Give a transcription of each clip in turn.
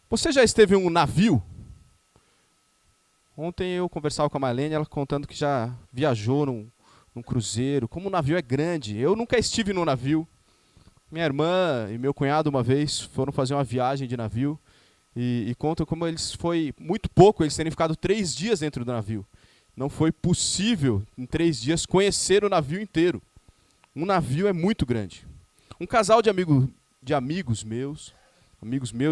Você já esteve em um navio? Ontem eu conversava com a Marlene, ela contando que já viajou num cruzeiro. Como o navio é grande. Eu nunca estive num navio. Minha irmã e meu cunhado uma vez foram fazer uma viagem de navio e contam como foi muito pouco eles terem ficado 3 dias dentro do navio. Não foi possível em 3 dias conhecer o navio inteiro. Um navio é muito grande. Um casal de amigos meus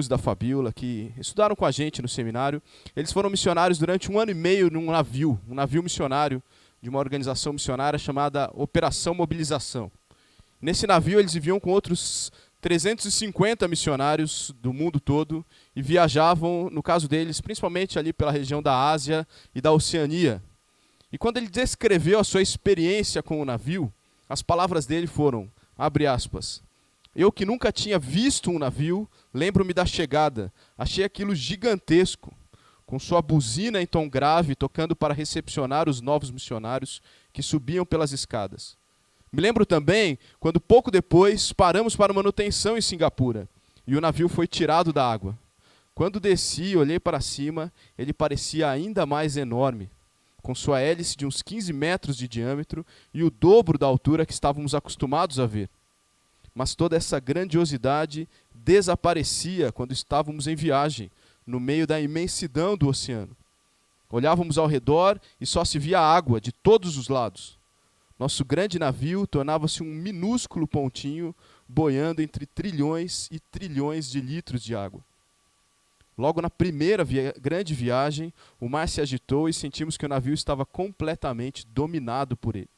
e da Fabiola, que estudaram com a gente no seminário, eles foram missionários durante 1 ano e meio num navio, um navio missionário de uma organização missionária chamada Operação Mobilização. Nesse navio eles viviam com outros 350 missionários do mundo todo e viajavam, no caso deles, principalmente ali pela região da Ásia e da Oceania. E quando ele descreveu a sua experiência com o navio, as palavras dele foram, abre aspas, eu que nunca tinha visto um navio, lembro-me da chegada, achei aquilo gigantesco, com sua buzina em tom grave tocando para recepcionar os novos missionários que subiam pelas escadas. Me lembro também quando pouco depois paramos para manutenção em Singapura e o navio foi tirado da água. Quando desci e olhei para cima, ele parecia ainda mais enorme, com sua hélice de uns 15 metros de diâmetro e o dobro da altura que estávamos acostumados a ver. Mas toda essa grandiosidade desaparecia quando estávamos em viagem, no meio da imensidão do oceano. Olhávamos ao redor e só se via água de todos os lados. Nosso grande navio tornava-se um minúsculo pontinho boiando entre trilhões e trilhões de litros de água. Logo na primeira grande viagem, o mar se agitou e sentimos que o navio estava completamente dominado por ele.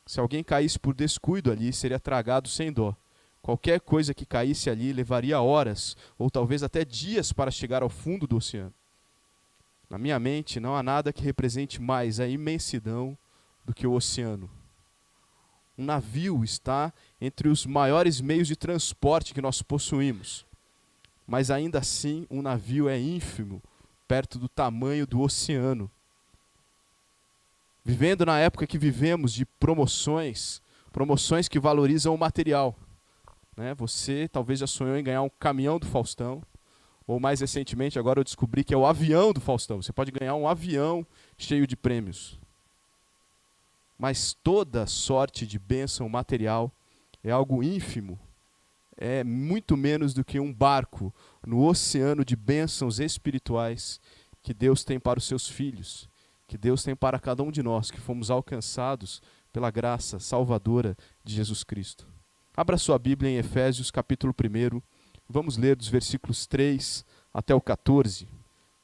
Se alguém caísse por descuido ali, seria tragado sem dó. Qualquer coisa que caísse ali levaria horas, ou talvez até dias para chegar ao fundo do oceano. Na minha mente, não há nada que represente mais a imensidão do que o oceano. Um navio está entre os maiores meios de transporte que nós possuímos. Mas ainda assim, um navio é ínfimo, perto do tamanho do oceano. Vivendo na época que vivemos de promoções que valorizam o material. Né? Você talvez já sonhou em ganhar um caminhão do Faustão, ou mais recentemente, agora eu descobri que é o avião do Faustão. Você pode ganhar um avião cheio de prêmios. Mas toda sorte de bênção material é algo ínfimo. É muito menos do que um barco no oceano de bênçãos espirituais que Deus tem para os seus filhos, que Deus tem para cada um de nós, que fomos alcançados pela graça salvadora de Jesus Cristo. Abra sua Bíblia em Efésios capítulo 1, vamos ler dos versículos 3 até o 14.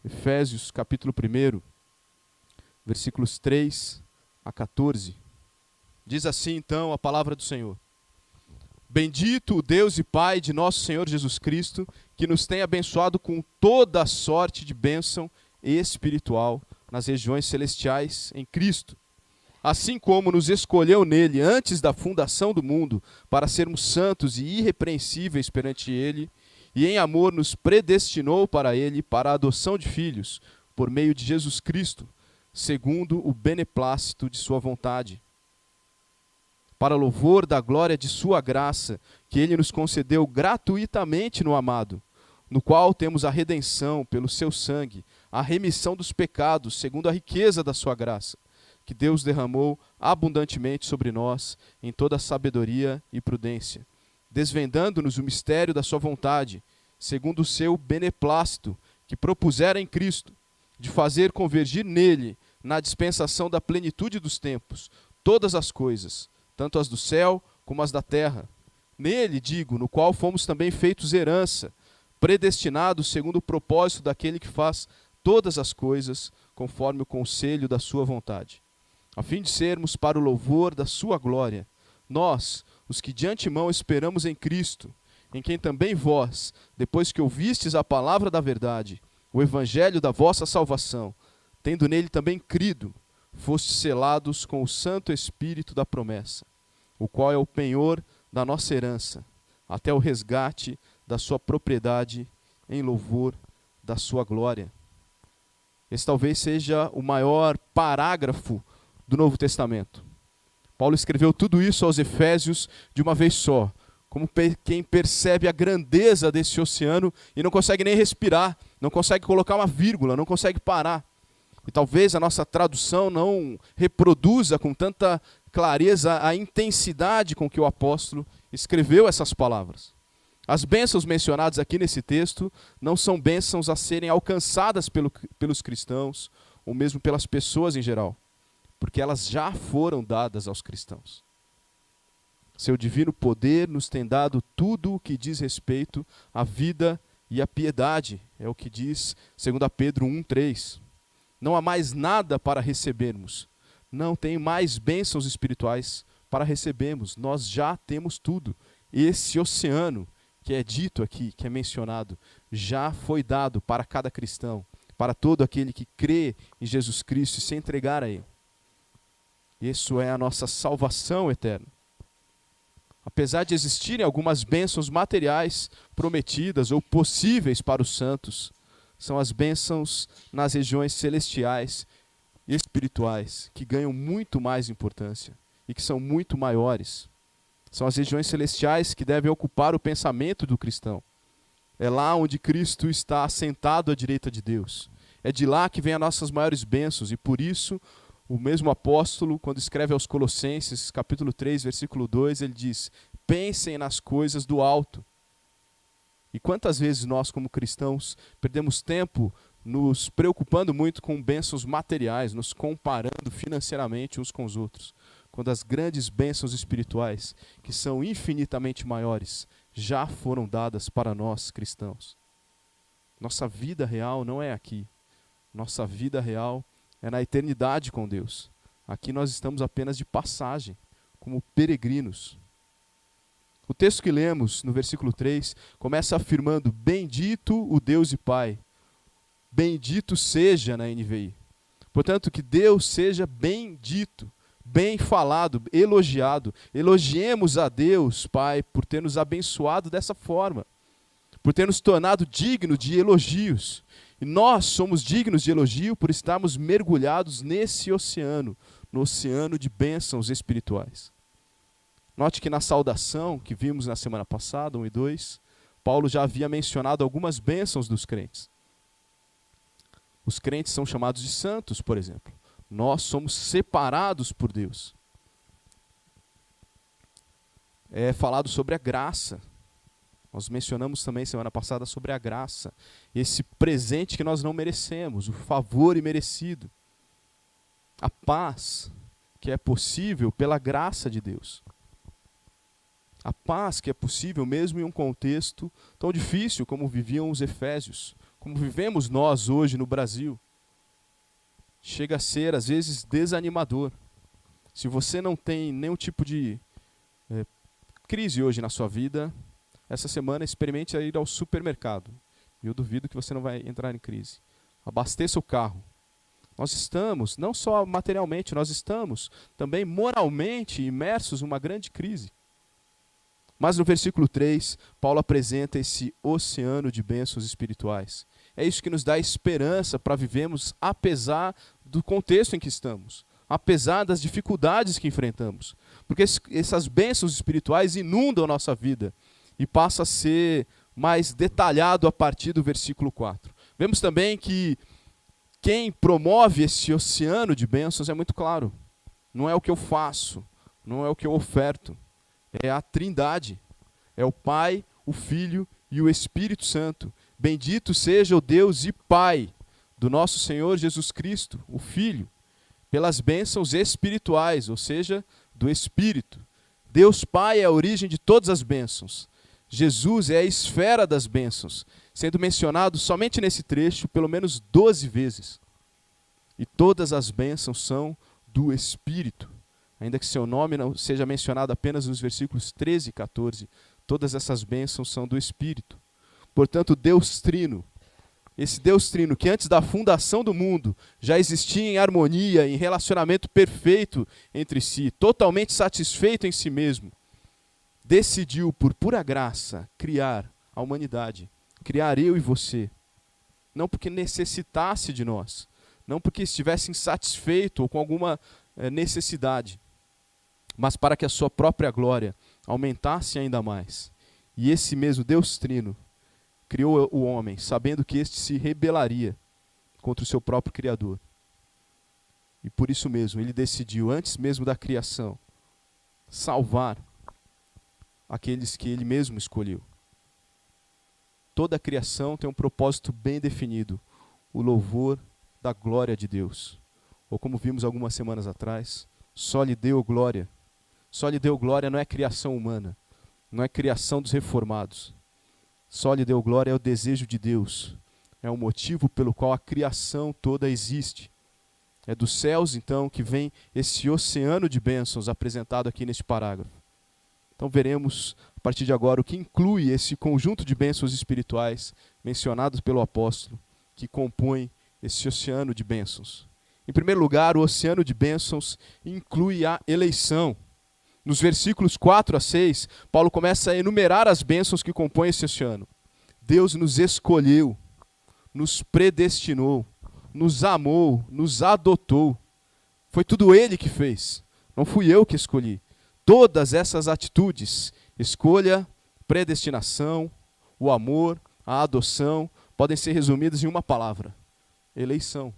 Efésios capítulo 1, versículos 3 a 14. Diz assim então a palavra do Senhor. Bendito o Deus e Pai de nosso Senhor Jesus Cristo, que nos tem abençoado com toda a sorte de bênção espiritual nas regiões celestiais em Cristo. Assim como nos escolheu nele antes da fundação do mundo, para sermos santos e irrepreensíveis perante ele, e em amor nos predestinou para ele, para a adoção de filhos, por meio de Jesus Cristo, segundo o beneplácito de sua vontade, para louvor da glória de sua graça, que ele nos concedeu gratuitamente no amado, no qual temos a redenção pelo seu sangue, a remissão dos pecados, segundo a riqueza da sua graça, que Deus derramou abundantemente sobre nós, em toda sabedoria e prudência, desvendando-nos o mistério da sua vontade, segundo o seu beneplácito, que propusera em Cristo, de fazer convergir nele, na dispensação da plenitude dos tempos, todas as coisas, tanto as do céu como as da terra. Nele, digo, no qual fomos também feitos herança, predestinados segundo o propósito daquele que faz todas as coisas, conforme o conselho da sua vontade, a fim de sermos para o louvor da sua glória, nós, os que de antemão esperamos em Cristo, em quem também vós, depois que ouvistes a palavra da verdade, o evangelho da vossa salvação, tendo nele também crido, fostes selados com o Santo Espírito da promessa, o qual é o penhor da nossa herança, até o resgate da sua propriedade em louvor da sua glória. Esse talvez seja o maior parágrafo do Novo Testamento. Paulo escreveu tudo isso aos Efésios de uma vez só, como quem percebe a grandeza desse oceano e não consegue nem respirar, não consegue colocar uma vírgula, não consegue parar. E talvez a nossa tradução não reproduza com tanta clareza a intensidade com que o apóstolo escreveu essas palavras. As bênçãos mencionadas aqui nesse texto não são bênçãos a serem alcançadas pelos cristãos, ou mesmo pelas pessoas em geral, porque elas já foram dadas aos cristãos. Seu divino poder nos tem dado tudo o que diz respeito à vida e à piedade. É o que diz 2 Pedro 1,3. Não há mais nada para recebermos. Não tem mais bênçãos espirituais para recebermos. Nós já temos tudo. Esse oceano que é dito aqui, que é mencionado, já foi dado para cada cristão, para todo aquele que crê em Jesus Cristo e se entregar a Ele. Isso é a nossa salvação eterna. Apesar de existirem algumas bênçãos materiais prometidas ou possíveis para os santos, são as bênçãos nas regiões celestiais e espirituais que ganham muito mais importância e que são muito maiores. São as regiões celestiais que devem ocupar o pensamento do cristão. É lá onde Cristo está assentado à direita de Deus. É de lá que vêm as nossas maiores bênçãos e por isso o mesmo apóstolo, quando escreve aos Colossenses, capítulo 3, versículo 2, ele diz: pensem nas coisas do alto. E quantas vezes nós, como cristãos, perdemos tempo nos preocupando muito com bênçãos materiais, nos comparando financeiramente uns com os outros, quando as grandes bênçãos espirituais, que são infinitamente maiores, já foram dadas para nós, cristãos. Nossa vida real não é aqui. Nossa vida real é na eternidade com Deus. Aqui nós estamos apenas de passagem, como peregrinos. O texto que lemos no versículo 3 começa afirmando: bendito o Deus e Pai. Bendito seja na NVI. Portanto, que Deus seja bendito, bem falado, elogiado. Elogiemos a Deus, Pai, por ter nos abençoado dessa forma, por ter nos tornado dignos de elogios. E nós somos dignos de elogio por estarmos mergulhados nesse oceano, no oceano de bênçãos espirituais. Note que na saudação que vimos na semana passada, 1 e 2, Paulo já havia mencionado algumas bênçãos dos crentes. Os crentes são chamados de santos, por exemplo. Nós somos separados por Deus. É falado sobre a graça. Nós mencionamos também semana passada sobre a graça. Esse presente que nós não merecemos, o favor imerecido. A paz que é possível pela graça de Deus. A paz que é possível mesmo em um contexto tão difícil como viviam os efésios, como vivemos nós hoje no Brasil. Chega a ser, às vezes, desanimador. Se você não tem nenhum tipo de crise hoje na sua vida, essa semana experimente ir ao supermercado. E eu duvido que você não vai entrar em crise. Abasteça o carro. Nós estamos, não só materialmente, nós estamos também moralmente imersos numa grande crise. Mas no versículo 3, Paulo apresenta esse oceano de bênçãos espirituais. É isso que nos dá esperança para vivermos apesar do contexto em que estamos, apesar das dificuldades que enfrentamos. Porque essas bênçãos espirituais inundam a nossa vida e passa a ser mais detalhado a partir do versículo 4. Vemos também que quem promove esse oceano de bênçãos é muito claro. Não é o que eu faço, não é o que eu oferto. É a Trindade. É o Pai, o Filho e o Espírito Santo. Bendito seja o Deus e Pai do nosso Senhor Jesus Cristo, o Filho, pelas bênçãos espirituais, ou seja, do Espírito. Deus Pai é a origem de todas as bênçãos. Jesus é a esfera das bênçãos, sendo mencionado somente nesse trecho pelo menos 12 vezes. E todas as bênçãos são do Espírito. Ainda que seu nome não seja mencionado apenas nos versículos 13 e 14, todas essas bênçãos são do Espírito. Portanto, Deus Trino, esse Deus Trino que antes da fundação do mundo já existia em harmonia, em relacionamento perfeito entre si, totalmente satisfeito em si mesmo, decidiu por pura graça criar a humanidade, criar eu e você, não porque necessitasse de nós, não porque estivesse insatisfeito ou com alguma necessidade, mas para que a sua própria glória aumentasse ainda mais. E esse mesmo Deus Trino criou o homem, sabendo que este se rebelaria contra o seu próprio Criador. E por isso mesmo, ele decidiu, antes mesmo da criação, salvar aqueles que ele mesmo escolheu. Toda a criação tem um propósito bem definido, o louvor da glória de Deus. Ou como vimos algumas semanas atrás, só lhe deu glória. Só lhe deu glória não é criação humana, não é criação dos reformados. Só lhe deu glória é o desejo de Deus. É o motivo pelo qual a criação toda existe. É dos céus, então, que vem esse oceano de bênçãos apresentado aqui neste parágrafo. Então veremos, a partir de agora, o que inclui esse conjunto de bênçãos espirituais mencionados pelo apóstolo, que compõe esse oceano de bênçãos. Em primeiro lugar, o oceano de bênçãos inclui a eleição. Nos versículos 4 a 6, Paulo começa a enumerar as bênçãos que compõem esse oceano. Deus nos escolheu, nos predestinou, nos amou, nos adotou. Foi tudo Ele que fez, não fui eu que escolhi. Todas essas atitudes, escolha, predestinação, o amor, a adoção, podem ser resumidas em uma palavra: eleição.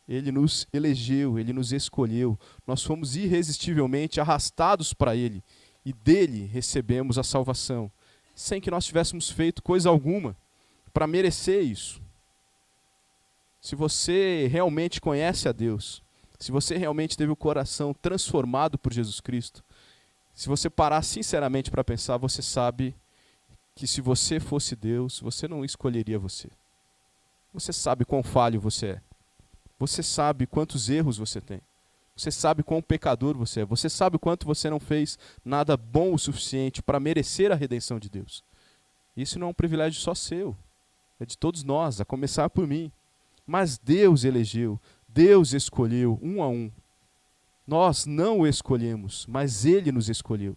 Ele nos elegeu, Ele nos escolheu. Nós fomos irresistivelmente arrastados para Ele e dele recebemos a salvação, sem que nós tivéssemos feito coisa alguma para merecer isso. Se você realmente conhece a Deus, se você realmente teve o coração transformado por Jesus Cristo, se você parar sinceramente para pensar, você sabe que se você fosse Deus, você não escolheria você. Você sabe quão falho você é. Você sabe quantos erros você tem. Você sabe quão pecador você é. Você sabe quanto você não fez nada bom o suficiente para merecer a redenção de Deus. Isso não é um privilégio só seu. É de todos nós, a começar por mim. Mas Deus elegeu, Deus escolheu um a um. Nós não o escolhemos, mas Ele nos escolheu.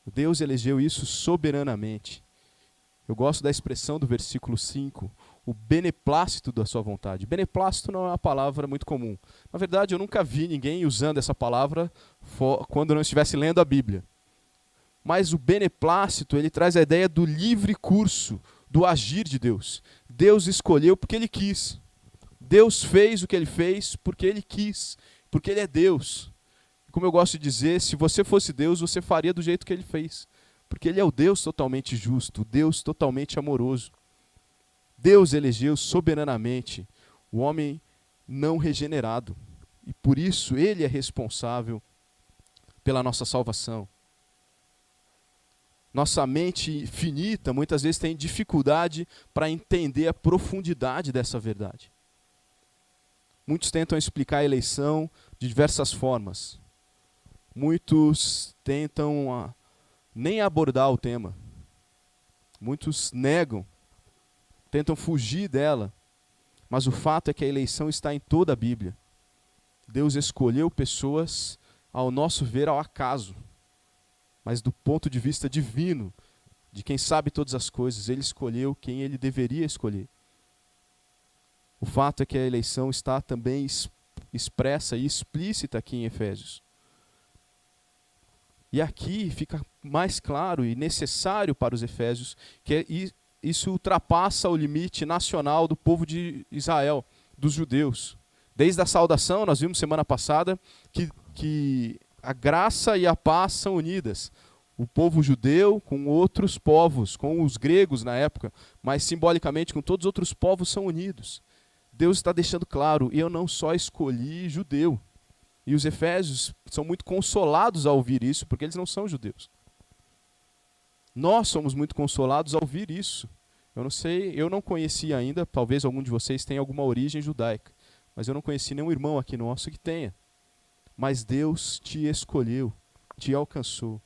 Deus elegeu isso soberanamente. Eu gosto da expressão do versículo 5, o beneplácito da sua vontade. Beneplácito não é uma palavra muito comum. Na verdade, eu nunca vi ninguém usando essa palavra quando não estivesse lendo a Bíblia. Mas o beneplácito, ele traz a ideia do livre curso, do agir de Deus. Deus escolheu porque Ele quis. Deus fez o que Ele fez porque Ele quis, porque Ele é Deus. Como eu gosto de dizer, se você fosse Deus, você faria do jeito que Ele fez. Porque Ele é o Deus totalmente justo, o Deus totalmente amoroso. Deus elegeu soberanamente o homem não regenerado. E por isso Ele é responsável pela nossa salvação. Nossa mente finita muitas vezes tem dificuldade para entender a profundidade dessa verdade. Muitos tentam explicar a eleição de diversas formas. Muitos tentam nem abordar o tema. Muitos negam, tentam fugir dela. Mas o fato é que a eleição está em toda a Bíblia. Deus escolheu pessoas, ao nosso ver, ao acaso. Mas do ponto de vista divino, de quem sabe todas as coisas, Ele escolheu quem Ele deveria escolher. O fato é que a eleição está também expressa e explícita aqui em Efésios. E aqui fica mais claro e necessário para os Efésios que isso ultrapassa o limite nacional do povo de Israel, dos judeus. Desde a saudação, nós vimos semana passada que a graça e a paz são unidas. O povo judeu com outros povos, com os gregos na época, mas simbolicamente com todos os outros povos são unidos. Deus está deixando claro, eu não só escolhi judeu. E os efésios são muito consolados ao ouvir isso, porque eles não são judeus. Nós somos muito consolados ao ouvir isso. Eu não sei, eu não conheci ainda, talvez algum de vocês tenha alguma origem judaica, mas eu não conheci nenhum irmão aqui nosso que tenha. Mas Deus te escolheu, te alcançou,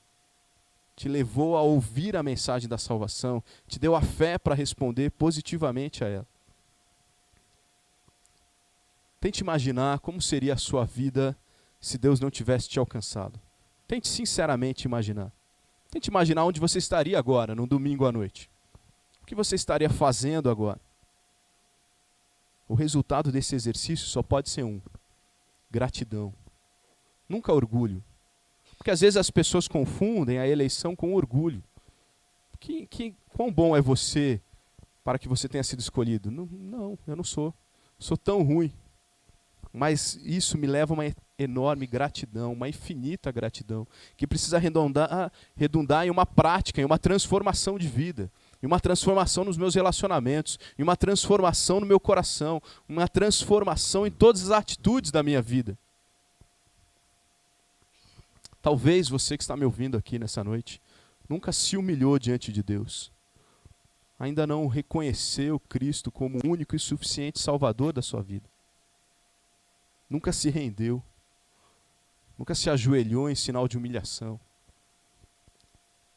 te levou a ouvir a mensagem da salvação, te deu a fé para responder positivamente a ela. Tente imaginar como seria a sua vida se Deus não tivesse te alcançado. Tente sinceramente imaginar. Tente imaginar onde você estaria agora, num domingo à noite. O que você estaria fazendo agora? O resultado desse exercício só pode ser um: gratidão. Nunca orgulho. Porque às vezes as pessoas confundem a eleição com orgulho. Quão bom é você para que você tenha sido escolhido? Não, eu não sou. Sou tão ruim. Mas isso me leva a uma enorme gratidão, uma infinita gratidão, que precisa redundar em uma prática, em uma transformação de vida, em uma transformação nos meus relacionamentos, em uma transformação no meu coração, uma transformação em todas as atitudes da minha vida. Talvez você que está me ouvindo aqui nessa noite nunca se humilhou diante de Deus. Ainda não reconheceu Cristo como o único e suficiente Salvador da sua vida. Nunca se rendeu. Nunca se ajoelhou em sinal de humilhação.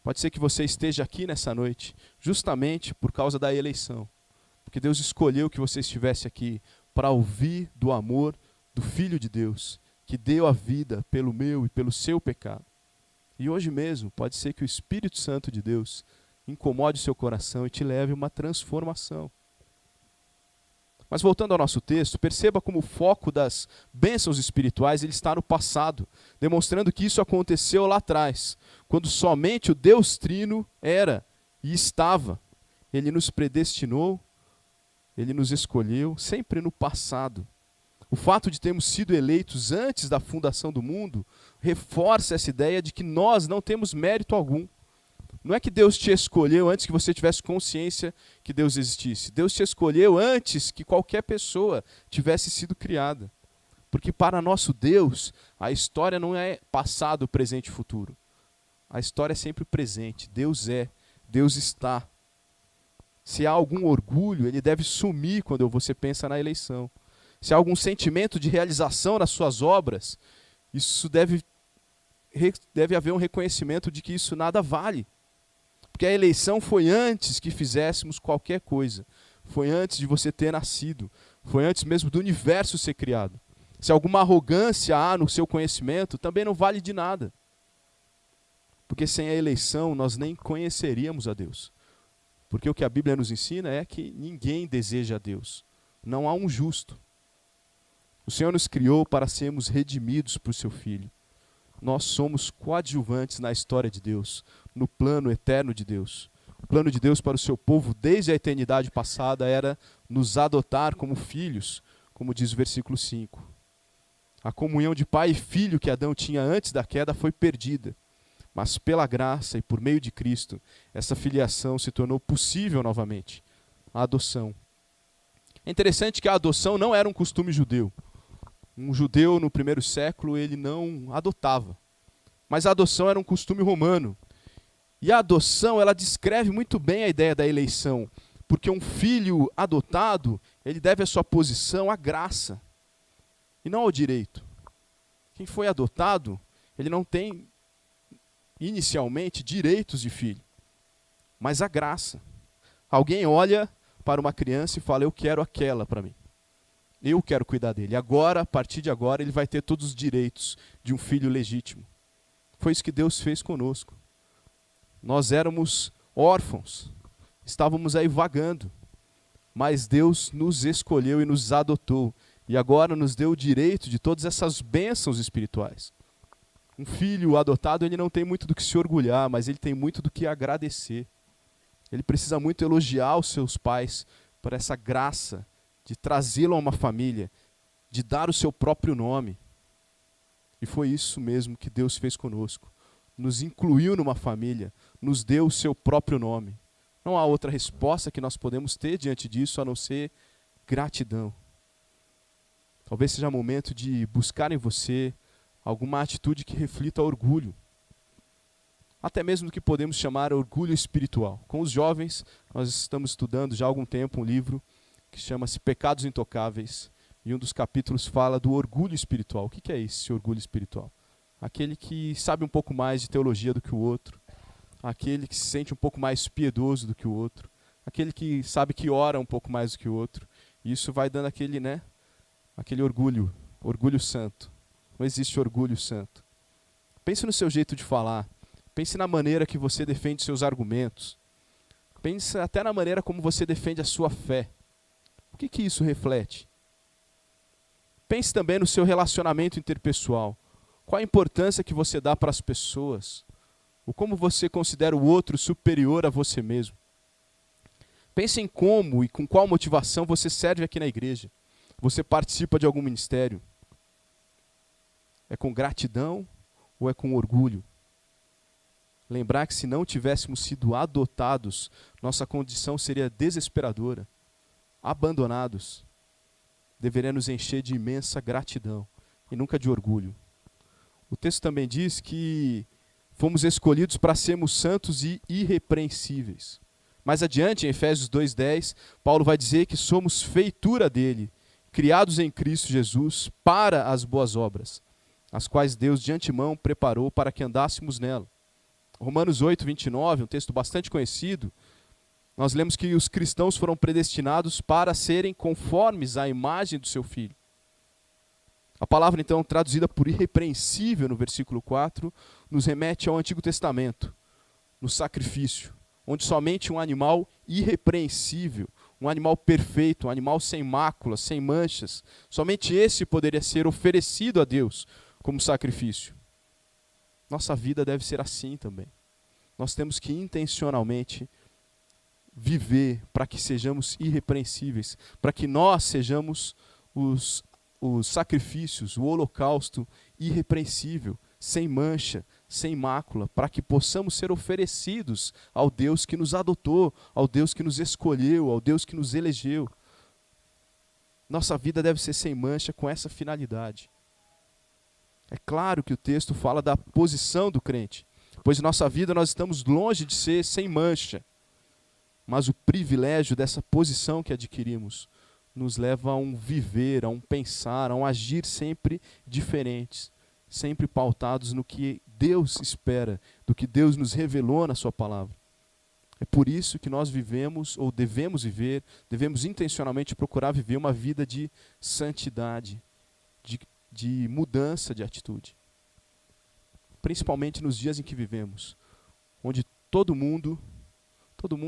Pode ser que você esteja aqui nessa noite justamente por causa da eleição. Porque Deus escolheu que você estivesse aqui para ouvir do amor do Filho de Deus, que deu a vida pelo meu e pelo seu pecado. E hoje mesmo pode ser que o Espírito Santo de Deus incomode o seu coração e te leve a uma transformação. Mas voltando ao nosso texto, perceba como o foco das bênçãos espirituais ele está no passado, demonstrando que isso aconteceu lá atrás, quando somente o Deus Trino era e estava. Ele nos predestinou, ele nos escolheu, sempre no passado. O fato de termos sido eleitos antes da fundação do mundo reforça essa ideia de que nós não temos mérito algum. Não é que Deus te escolheu antes que você tivesse consciência que Deus existisse. Deus te escolheu antes que qualquer pessoa tivesse sido criada. Porque para nosso Deus, a história não é passado, presente e futuro. A história é sempre presente. Deus é, Deus está. Se há algum orgulho, ele deve sumir quando você pensa na eleição. Se há algum sentimento de realização nas suas obras, isso deve haver um reconhecimento de que isso nada vale. Porque a eleição foi antes que fizéssemos qualquer coisa. Foi antes de você ter nascido. Foi antes mesmo do universo ser criado. Se alguma arrogância há no seu conhecimento, também não vale de nada. Porque sem a eleição nós nem conheceríamos a Deus. Porque o que a Bíblia nos ensina é que ninguém deseja a Deus. Não há um justo. O Senhor nos criou para sermos redimidos por seu Filho. Nós somos coadjuvantes na história de Deus, no plano eterno de Deus. O plano de Deus para o seu povo, desde a eternidade passada, era nos adotar como filhos, como diz o versículo 5. A comunhão de pai e filho que Adão tinha antes da queda foi perdida. Mas pela graça e por meio de Cristo, essa filiação se tornou possível novamente. A adoção. É interessante que a adoção não era um costume judeu. Um judeu no primeiro século, ele não adotava. Mas a adoção era um costume romano. E a adoção, ela descreve muito bem a ideia da eleição. Porque um filho adotado, ele deve a sua posição à graça. E não ao direito. Quem foi adotado, ele não tem, inicialmente, direitos de filho. Mas a graça. Alguém olha para uma criança e fala, eu quero aquela para mim. Eu quero cuidar dele. Agora, a partir de agora, ele vai ter todos os direitos de um filho legítimo. Foi isso que Deus fez conosco. Nós éramos órfãos. Estávamos aí vagando. Mas Deus nos escolheu e nos adotou. E agora nos deu o direito de todas essas bênçãos espirituais. Um filho adotado, ele não tem muito do que se orgulhar, mas ele tem muito do que agradecer. Ele precisa muito elogiar os seus pais por essa graça de trazê-lo a uma família, de dar o seu próprio nome. E foi isso mesmo que Deus fez conosco. Nos incluiu numa família, nos deu o seu próprio nome. Não há outra resposta que nós podemos ter diante disso a não ser gratidão. Talvez seja momento de buscar em você alguma atitude que reflita orgulho. Até mesmo do que podemos chamar orgulho espiritual. Com os jovens, nós estamos estudando já há algum tempo um livro que chama-se Pecados Intocáveis, e um dos capítulos fala do orgulho espiritual. O que é esse orgulho espiritual? Aquele que sabe um pouco mais de teologia do que o outro, aquele que se sente um pouco mais piedoso do que o outro, aquele que sabe que ora um pouco mais do que o outro, e isso vai dando aquele orgulho santo. Não existe orgulho santo. Pense no seu jeito de falar, pense na maneira que você defende seus argumentos, pense até na maneira como você defende a sua fé. O que isso reflete? Pense também no seu relacionamento interpessoal. Qual a importância que você dá para as pessoas? Ou como você considera o outro superior a você mesmo? Pense em como e com qual motivação você serve aqui na igreja. Você participa de algum ministério? É com gratidão ou é com orgulho? Lembrar que se não tivéssemos sido adotados, nossa condição seria desesperadora. Abandonados. Deveria nos encher de imensa gratidão e nunca de orgulho. O texto também diz que fomos escolhidos para sermos santos e irrepreensíveis. Mais adiante, em Efésios 2:10, Paulo vai dizer que somos feitura dele, criados em Cristo Jesus para as boas obras, as quais Deus de antemão preparou para que andássemos nela. Romanos 8:29, um texto bastante conhecido, nós lemos que os cristãos foram predestinados para serem conformes à imagem do seu Filho. A palavra, então, traduzida por irrepreensível no versículo 4, nos remete ao Antigo Testamento, no sacrifício, onde somente um animal irrepreensível, um animal perfeito, um animal sem máculas, sem manchas, somente esse poderia ser oferecido a Deus como sacrifício. Nossa vida deve ser assim também. Nós temos que intencionalmente viver para que sejamos irrepreensíveis, para que nós sejamos os sacrifícios, o holocausto irrepreensível, sem mancha, sem mácula, para que possamos ser oferecidos ao Deus que nos adotou, ao Deus que nos escolheu, ao Deus que nos elegeu. Nossa vida deve ser sem mancha com essa finalidade. É claro que o texto fala da posição do crente, pois em nossa vida nós estamos longe de ser sem mancha. Mas o privilégio dessa posição que adquirimos nos leva a um viver, a um pensar, a um agir sempre diferentes, sempre pautados no que Deus espera, do que Deus nos revelou na sua palavra. É por isso que nós vivemos, ou devemos viver, devemos intencionalmente procurar viver uma vida de santidade, de mudança de atitude. Principalmente nos dias em que vivemos, onde todo mundo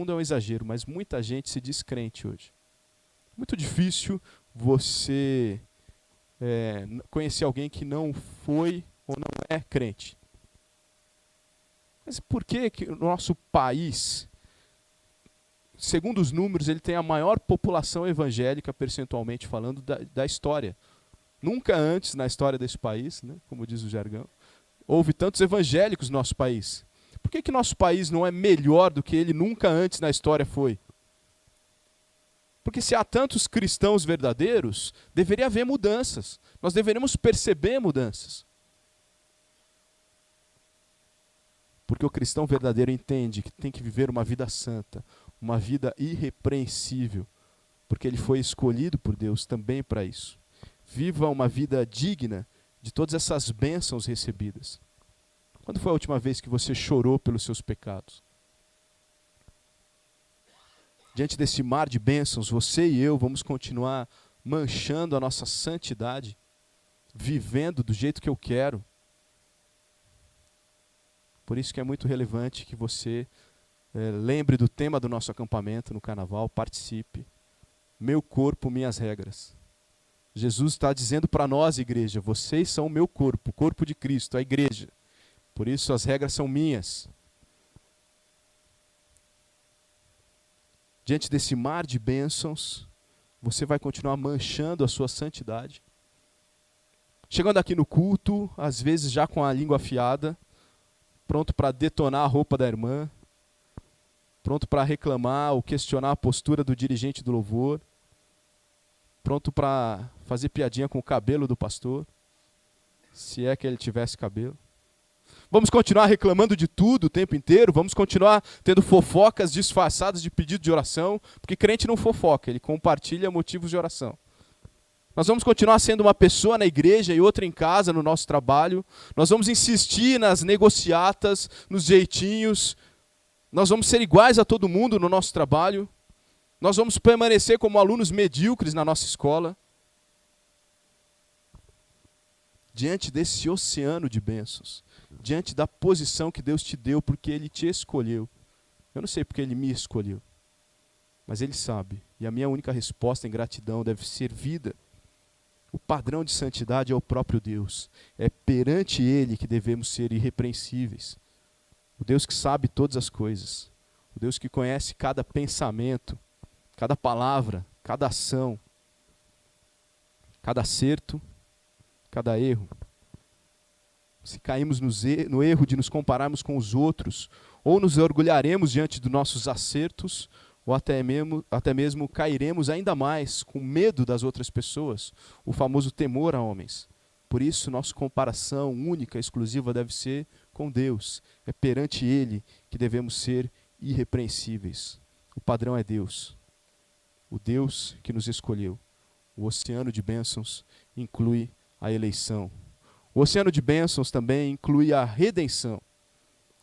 é um exagero, mas muita gente se diz crente hoje. Muito difícil você conhecer alguém que não foi ou não é crente. Mas por que o nosso país, segundo os números, ele tem a maior população evangélica, percentualmente falando, da história? Nunca antes na história desse país, né, como diz o jargão, houve tantos evangélicos no nosso país. Por que nosso país não é melhor do que ele nunca antes na história foi? Porque se há tantos cristãos verdadeiros, deveria haver mudanças. Nós deveríamos perceber mudanças. Porque o cristão verdadeiro entende que tem que viver uma vida santa, uma vida irrepreensível, porque ele foi escolhido por Deus também para isso. Viva uma vida digna de todas essas bênçãos recebidas. Quando foi a última vez que você chorou pelos seus pecados? Diante desse mar de bênçãos, você e eu vamos continuar manchando a nossa santidade, vivendo do jeito que eu quero. Por isso que é muito relevante que você lembre do tema do nosso acampamento no carnaval, participe. Meu corpo, minhas regras. Jesus está dizendo para nós, igreja, vocês são o meu corpo, o corpo de Cristo, a igreja. Por isso as regras são minhas. Diante desse mar de bênçãos, você vai continuar manchando a sua santidade. Chegando aqui no culto, às vezes já com a língua afiada, pronto para detonar a roupa da irmã, pronto para reclamar ou questionar a postura do dirigente do louvor, pronto para fazer piadinha com o cabelo do pastor, se é que ele tivesse cabelo. Vamos continuar reclamando de tudo o tempo inteiro, vamos continuar tendo fofocas disfarçadas de pedido de oração, porque crente não fofoca, ele compartilha motivos de oração. Nós vamos continuar sendo uma pessoa na igreja e outra em casa, no nosso trabalho. Nós vamos insistir nas negociatas, nos jeitinhos. Nós vamos ser iguais a todo mundo no nosso trabalho. Nós vamos permanecer como alunos medíocres na nossa escola. Diante desse oceano de bênçãos, diante da posição que Deus te deu porque Ele te escolheu. Eu não sei porque Ele me escolheu, mas Ele sabe. E a minha única resposta em gratidão deve ser vida. O padrão de santidade é o próprio Deus. É perante Ele que devemos ser irrepreensíveis. O Deus que sabe todas as coisas. O Deus que conhece cada pensamento, cada palavra, cada ação, cada acerto, cada erro. Se caímos no erro de nos compararmos com os outros, ou nos orgulharemos diante dos nossos acertos, ou até mesmo cairemos ainda mais com medo das outras pessoas, o famoso temor a homens. Por isso, nossa comparação única, exclusiva, deve ser com Deus. É perante Ele que devemos ser irrepreensíveis. O padrão é Deus. O Deus que nos escolheu. O oceano de bênçãos inclui a eleição. O oceano de bênçãos também inclui a redenção.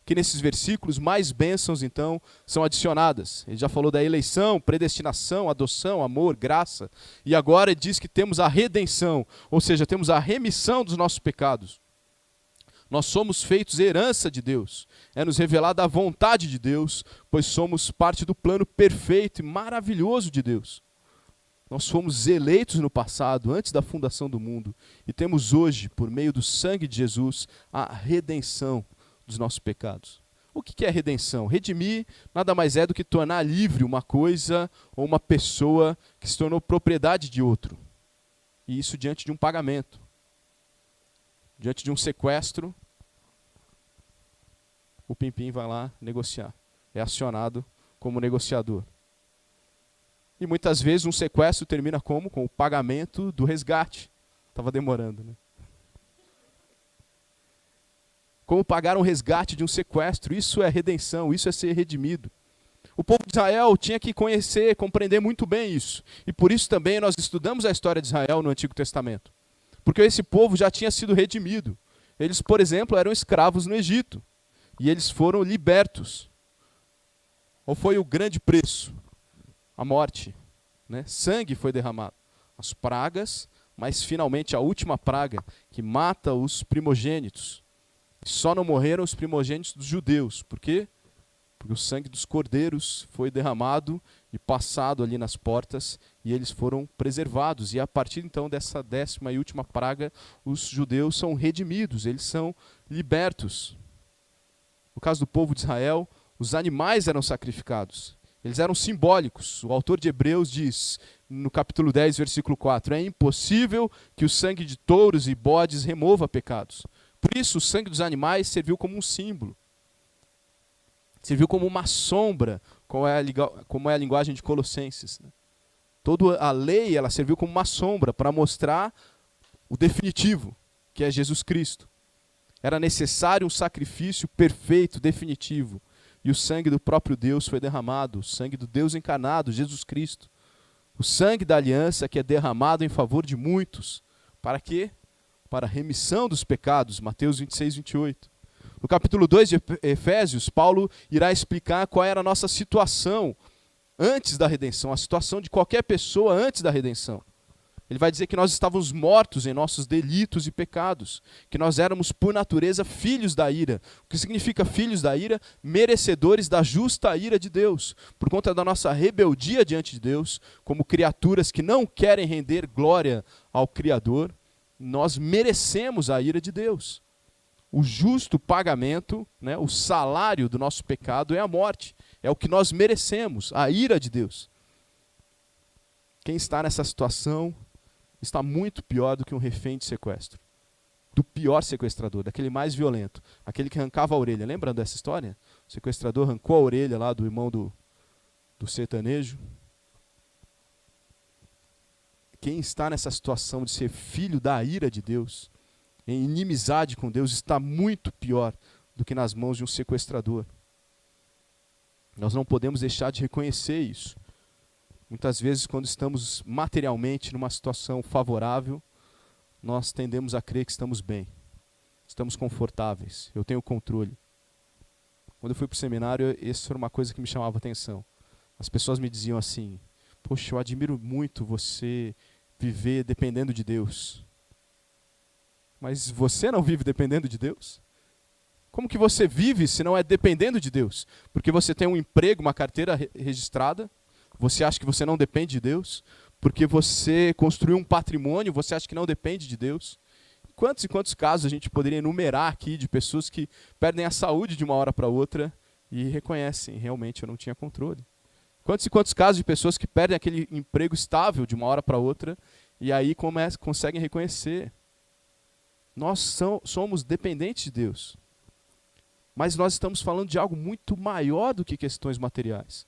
Que nesses versículos mais bênçãos, então, são adicionadas. Ele já falou da eleição, predestinação, adoção, amor, graça. E agora ele diz que temos a redenção, ou seja, temos a remissão dos nossos pecados. Nós somos feitos herança de Deus. É-nos revelada a vontade de Deus, pois somos parte do plano perfeito e maravilhoso de Deus. Nós fomos eleitos no passado, antes da fundação do mundo, e temos hoje, por meio do sangue de Jesus, a redenção dos nossos pecados. O que é redenção? Redimir nada mais é do que tornar livre uma coisa ou uma pessoa que se tornou propriedade de outro. E isso diante de um pagamento. Diante de um sequestro, o Pimpim vai lá negociar. É acionado como negociador. E muitas vezes um sequestro termina como? Com o pagamento do resgate. Estava demorando, né? Como pagar um resgate de um sequestro. Isso é redenção, isso é ser redimido. O povo de Israel tinha que conhecer, compreender muito bem isso. E por isso também nós estudamos a história de Israel no Antigo Testamento. Porque esse povo já tinha sido redimido. Eles, por exemplo, eram escravos no Egito. E eles foram libertos. Qual foi o grande preço? A morte. Né? Sangue foi derramado. As pragas, mas finalmente a última praga, que mata os primogênitos. Só não morreram os primogênitos dos judeus. Por quê? Porque o sangue dos cordeiros foi derramado e passado ali nas portas, e eles foram preservados. E a partir então dessa 10ª e última praga, os judeus são redimidos, eles são libertos. No caso do povo de Israel, os animais eram sacrificados. Eles eram simbólicos. O autor de Hebreus diz, no capítulo 10, versículo 4, é impossível que o sangue de touros e bodes remova pecados. Por isso, o sangue dos animais serviu como um símbolo. Serviu como uma sombra, como é a linguagem de Colossenses. Né? Toda a lei ela serviu como uma sombra para mostrar o definitivo, que é Jesus Cristo. Era necessário um sacrifício perfeito, definitivo. E o sangue do próprio Deus foi derramado, o sangue do Deus encarnado, Jesus Cristo. O sangue da aliança que é derramado em favor de muitos. Para quê? Para a remissão dos pecados, Mateus 26, 28. No capítulo 2 de Efésios, Paulo irá explicar qual era a nossa situação antes da redenção, a situação de qualquer pessoa antes da redenção. Ele vai dizer que nós estávamos mortos em nossos delitos e pecados, que nós éramos, por natureza, filhos da ira. O que significa filhos da ira? Merecedores da justa ira de Deus. Por conta da nossa rebeldia diante de Deus, como criaturas que não querem render glória ao Criador, nós merecemos a ira de Deus. O justo pagamento, né, o salário do nosso pecado é a morte. É o que nós merecemos, a ira de Deus. Quem está nessa situação está muito pior do que um refém de sequestro. Do pior sequestrador, daquele mais violento. Aquele que arrancava a orelha. Lembram dessa história? O sequestrador arrancou a orelha lá do irmão do sertanejo. Quem está nessa situação de ser filho da ira de Deus, em inimizade com Deus, está muito pior do que nas mãos de um sequestrador. Nós não podemos deixar de reconhecer isso. Muitas vezes, quando estamos materialmente numa situação favorável, nós tendemos a crer que estamos bem, estamos confortáveis, eu tenho controle. Quando eu fui para o seminário, isso era uma coisa que me chamava a atenção. As pessoas me diziam assim, poxa, eu admiro muito você viver dependendo de Deus. Mas você não vive dependendo de Deus? Como que você vive se não é dependendo de Deus? Porque você tem um emprego, uma carteira registrada, você acha que você não depende de Deus? porque você construiu um patrimônio, você acha que não depende de Deus. Quantos e quantos casos a gente poderia enumerar aqui de pessoas que perdem a saúde de uma hora para outra e reconhecem, realmente eu não tinha controle. Quantos e quantos casos de pessoas que perdem aquele emprego estável de uma hora para outra e aí conseguem reconhecer. Nós somos dependentes de Deus. Mas nós estamos falando de algo muito maior do que questões materiais.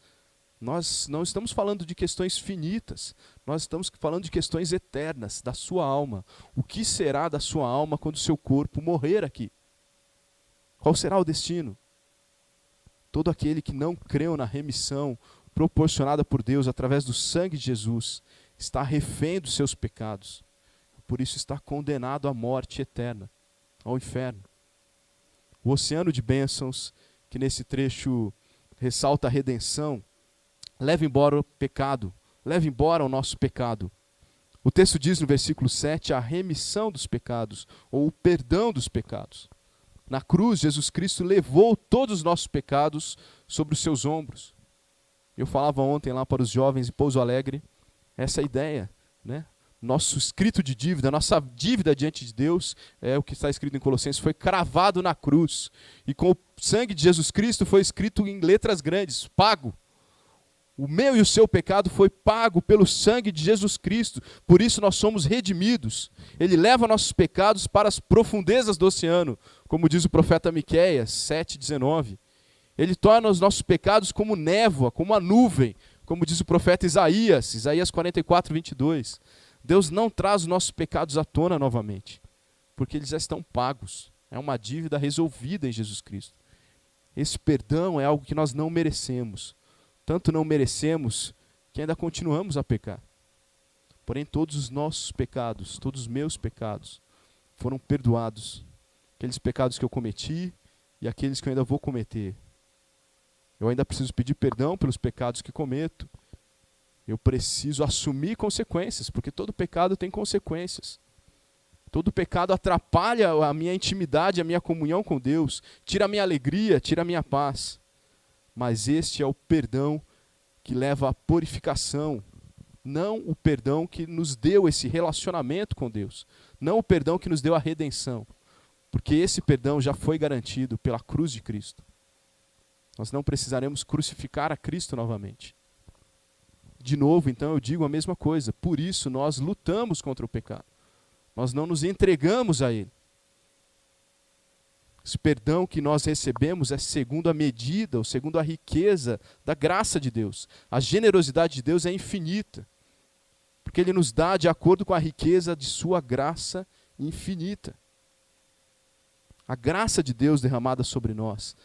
Nós não estamos falando de questões finitas. Nós estamos falando de questões eternas, da sua alma. O que será da sua alma quando o seu corpo morrer aqui? Qual será o destino? Todo aquele que não creu na remissão proporcionada por Deus através do sangue de Jesus está refém dos seus pecados. Por isso está condenado à morte eterna, ao inferno. O oceano de bênçãos, que nesse trecho ressalta a redenção, leva embora o pecado, leva embora o nosso pecado. O texto diz no versículo 7, a remissão dos pecados, ou o perdão dos pecados. Na cruz, Jesus Cristo levou todos os nossos pecados sobre os seus ombros. Eu falava ontem lá para os jovens em Pouso Alegre, essa ideia, né? Nosso escrito de dívida, nossa dívida diante de Deus, é o que está escrito em Colossenses, foi cravado na cruz. E com o sangue de Jesus Cristo foi escrito em letras grandes, pago. O meu e o seu pecado foi pago pelo sangue de Jesus Cristo. Por isso nós somos redimidos. Ele leva nossos pecados para as profundezas do oceano, como diz o profeta Miqueias 7,19. Ele torna os nossos pecados como névoa, como a nuvem, como diz o profeta Isaías 44:22. Deus não traz os nossos pecados à tona novamente, porque eles já estão pagos. É uma dívida resolvida em Jesus Cristo. Esse perdão é algo que nós não merecemos. Tanto não merecemos que ainda continuamos a pecar. Porém, todos os nossos pecados, todos os meus pecados, foram perdoados. Aqueles pecados que eu cometi e aqueles que eu ainda vou cometer. Eu ainda preciso pedir perdão pelos pecados que cometo. Eu preciso assumir consequências, porque todo pecado tem consequências. Todo pecado atrapalha a minha intimidade, a minha comunhão com Deus, tira a minha alegria, tira a minha paz. Mas este é o perdão que leva à purificação, não o perdão que nos deu esse relacionamento com Deus, não o perdão que nos deu a redenção, porque esse perdão já foi garantido pela cruz de Cristo. Nós não precisaremos crucificar a Cristo novamente. De novo, então, eu digo a mesma coisa. Por isso, nós lutamos contra o pecado. Nós não nos entregamos a ele. Esse perdão que nós recebemos é segundo a medida, ou segundo a riqueza da graça de Deus. A generosidade de Deus é infinita, porque Ele nos dá de acordo com a riqueza de sua graça infinita. A graça de Deus derramada sobre nós.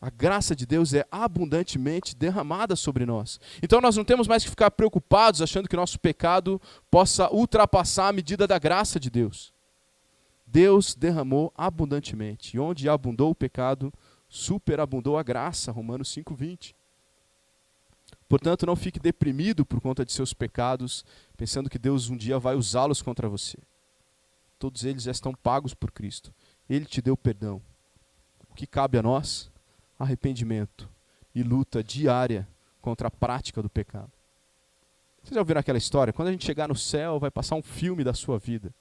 A graça de Deus é abundantemente derramada sobre nós. Então nós não temos mais que ficar preocupados achando que nosso pecado possa ultrapassar a medida da graça de Deus. Deus derramou abundantemente. E onde abundou o pecado, superabundou a graça. Romanos 5:20. Portanto, não fique deprimido por conta de seus pecados, pensando que Deus um dia vai usá-los contra você. Todos eles já estão pagos por Cristo. Ele te deu perdão. O que cabe a nós? Arrependimento e luta diária contra a prática do pecado. Vocês já ouviram aquela história? Quando a gente chegar no céu, vai passar um filme da sua vida.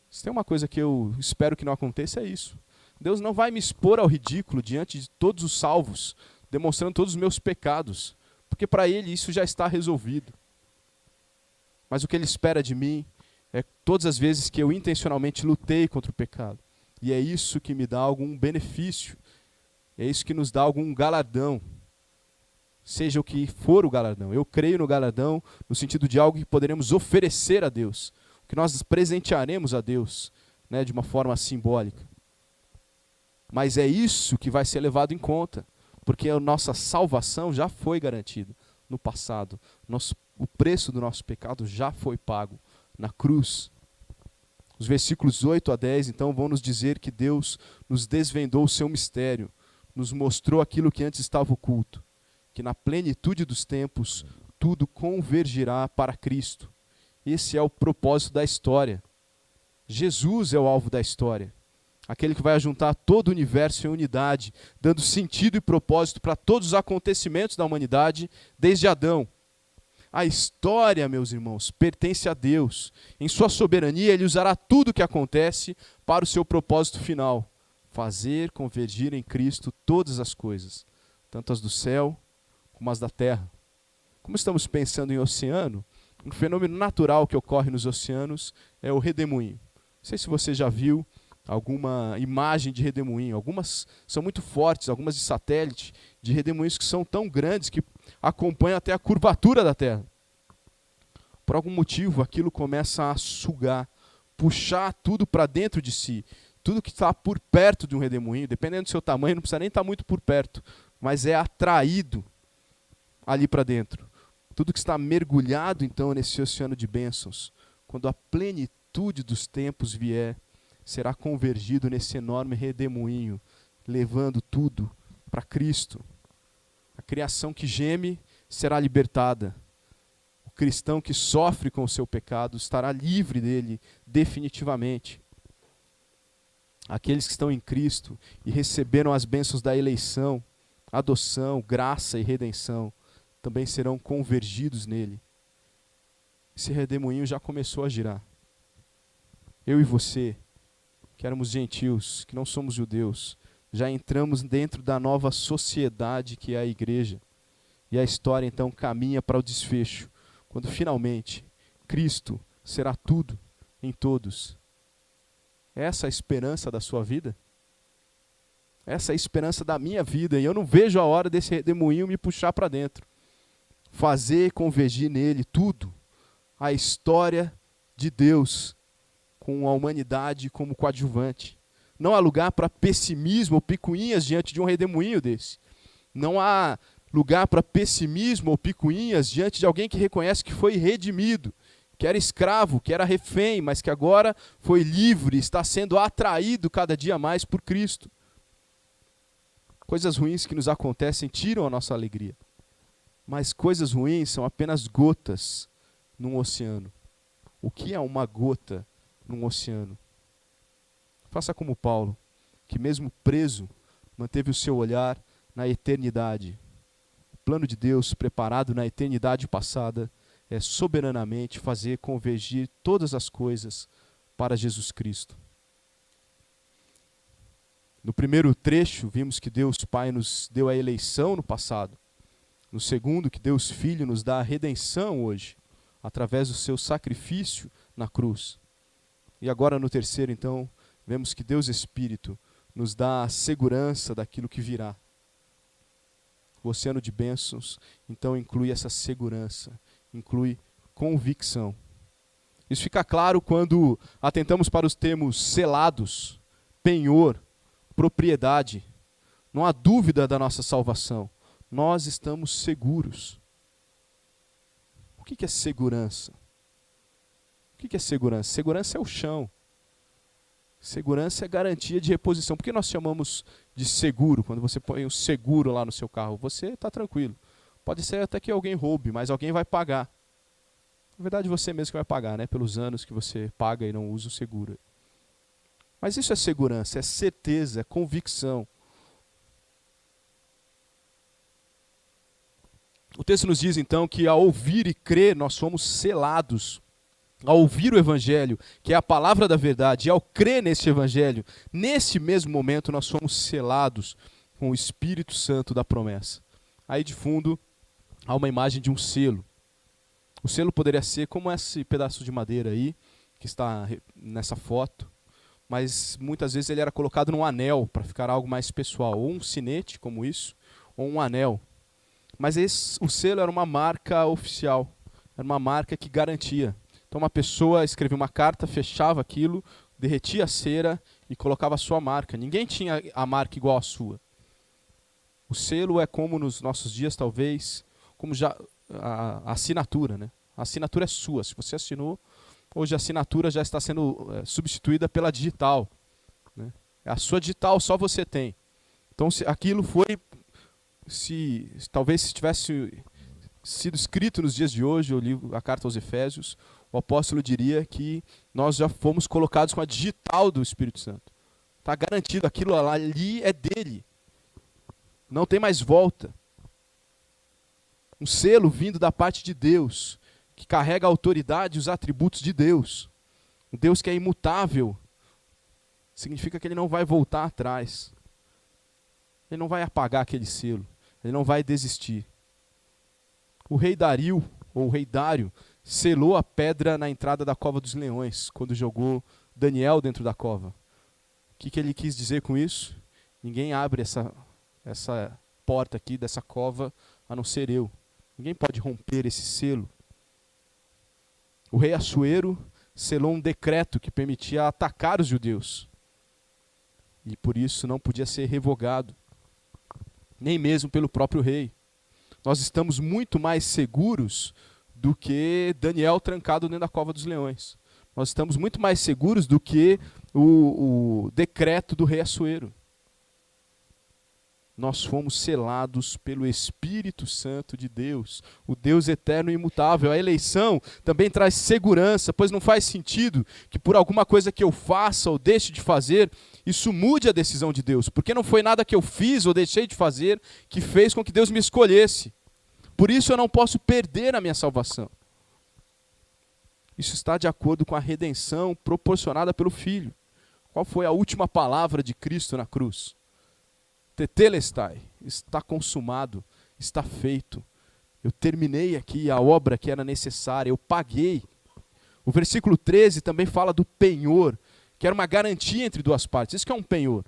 Se tem uma coisa que eu espero que não aconteça, é isso. Deus não vai me expor ao ridículo diante de todos os salvos, demonstrando todos os meus pecados, porque para Ele isso já está resolvido. Mas o que Ele espera de mim é todas as vezes que eu intencionalmente lutei contra o pecado. E é isso que me dá algum benefício. É isso que nos dá algum galardão. Seja o que for o galardão. Eu creio no galardão no sentido de algo que poderemos oferecer a Deus. Que nós presentearemos a Deus, né, de uma forma simbólica. Mas é isso que vai ser levado em conta. Porque a nossa salvação já foi garantida no passado. O preço do nosso pecado já foi pago na cruz. Os versículos 8 a 10, então, vão nos dizer que Deus nos desvendou o seu mistério. Nos mostrou aquilo que antes estava oculto, que na plenitude dos tempos tudo convergirá para Cristo. Esse é o propósito da história. Jesus é o alvo da história, aquele que vai ajuntar todo o universo em unidade, dando sentido e propósito para todos os acontecimentos da humanidade desde Adão. A história, meus irmãos, pertence a Deus. Em sua soberania, Ele usará tudo o que acontece para o seu propósito final. Fazer convergir em Cristo todas as coisas, tanto as do céu como as da terra. Como estamos pensando em oceano, um fenômeno natural que ocorre nos oceanos é o redemoinho. Não sei se você já viu alguma imagem de redemoinho. Algumas são muito fortes, algumas de satélite, de redemoinhos que são tão grandes que acompanham até a curvatura da Terra. Por algum motivo, aquilo começa a sugar, puxar tudo para dentro de si. Tudo que está por perto de um redemoinho, dependendo do seu tamanho, não precisa nem estar muito por perto, mas é atraído ali para dentro. Tudo que está mergulhado, então, nesse oceano de bênçãos, quando a plenitude dos tempos vier, será convergido nesse enorme redemoinho, levando tudo para Cristo. A criação que geme será libertada. O cristão que sofre com o seu pecado estará livre dele definitivamente. Aqueles que estão em Cristo e receberam as bênçãos da eleição, adoção, graça e redenção, também serão convergidos nele. Esse redemoinho já começou a girar. Eu e você, que éramos gentios, que não somos judeus, já entramos dentro da nova sociedade que é a igreja. E a história então caminha para o desfecho, quando finalmente Cristo será tudo em todos. Essa é a esperança da sua vida? Essa é a esperança da minha vida, e eu não vejo a hora desse redemoinho me puxar para dentro. Fazer convergir nele tudo, a história de Deus, com a humanidade como coadjuvante. Não há lugar para pessimismo ou picuinhas diante de um redemoinho desse. Não há lugar para pessimismo ou picuinhas diante de alguém que reconhece que foi redimido, que era escravo, que era refém, mas que agora foi livre, está sendo atraído cada dia mais por Cristo. Coisas ruins que nos acontecem tiram a nossa alegria. Mas coisas ruins são apenas gotas num oceano. O que é uma gota num oceano? Faça como Paulo, que mesmo preso, manteve o seu olhar na eternidade. O plano de Deus, preparado na eternidade passada, é soberanamente fazer convergir todas as coisas para Jesus Cristo. No primeiro trecho, vimos que Deus Pai nos deu a eleição no passado. No segundo, que Deus Filho nos dá a redenção hoje, através do seu sacrifício na cruz. E agora no terceiro, então, vemos que Deus Espírito nos dá a segurança daquilo que virá. O oceano de bênçãos, então, inclui essa segurança, inclui convicção. Isso fica claro quando atentamos para os termos selados, penhor, propriedade. Não há dúvida da nossa salvação. Nós estamos seguros. O que é segurança? O que é segurança? Segurança é o chão. Segurança é garantia de reposição. Por que nós chamamos de seguro? Quando você põe o seguro lá no seu carro, você está tranquilo. Pode ser até que alguém roube, mas alguém vai pagar. Na verdade, você mesmo que vai pagar, né? Pelos anos que você paga e não usa o seguro. Mas isso é segurança, é certeza, é convicção. O texto nos diz então que ao ouvir e crer nós somos selados. Ao ouvir o Evangelho, que é a palavra da verdade, e ao crer nesse Evangelho, nesse mesmo momento nós somos selados com o Espírito Santo da promessa. Aí de fundo há uma imagem de um selo. O selo poderia ser como esse pedaço de madeira aí, que está nessa foto, mas muitas vezes ele era colocado num anel para ficar algo mais pessoal, ou um sinete como isso, ou um anel. Mas o selo era uma marca oficial, era uma marca que garantia. Então uma pessoa escrevia uma carta, fechava aquilo, derretia a cera e colocava a sua marca. Ninguém tinha a marca igual à sua. O selo é como nos nossos dias, talvez, como já a assinatura, né? A assinatura é sua. Se você assinou, hoje a assinatura já está sendo substituída pela digital, né? A sua digital só você tem. Então se aquilo foi, talvez se tivesse sido escrito nos dias de hoje, o livro, a carta aos Efésios, o apóstolo diria que nós já fomos colocados com a digital do Espírito Santo. Está garantido, aquilo ali é dele. Não tem mais volta. Um selo vindo da parte de Deus, que carrega a autoridade e os atributos de Deus. Um Deus que é imutável, significa que ele não vai voltar atrás. Ele não vai apagar aquele selo. Ele não vai desistir. O rei Dario, ou o rei Dário, selou a pedra na entrada da cova dos leões, quando jogou Daniel dentro da cova. O que ele quis dizer com isso? Ninguém abre essa porta aqui dessa cova, a não ser eu. Ninguém pode romper esse selo. O rei Assuero selou um decreto que permitia atacar os judeus. E por isso não podia ser revogado, nem mesmo pelo próprio rei. Nós estamos muito mais seguros do que Daniel trancado dentro da cova dos leões. Nós estamos muito mais seguros do que o decreto do rei Assuero. Nós fomos selados pelo Espírito Santo de Deus, o Deus eterno e imutável. A eleição também traz segurança, pois não faz sentido que por alguma coisa que eu faça ou deixe de fazer, isso mude a decisão de Deus. Porque não foi nada que eu fiz ou deixei de fazer que fez com que Deus me escolhesse. Por isso eu não posso perder a minha salvação. Isso está de acordo com a redenção proporcionada pelo Filho. Qual foi a última palavra de Cristo na cruz? Tetelestai, está consumado, está feito. Eu terminei aqui a obra que era necessária, eu paguei. O versículo 13 também fala do penhor, que era uma garantia entre duas partes. Isso que é um penhor.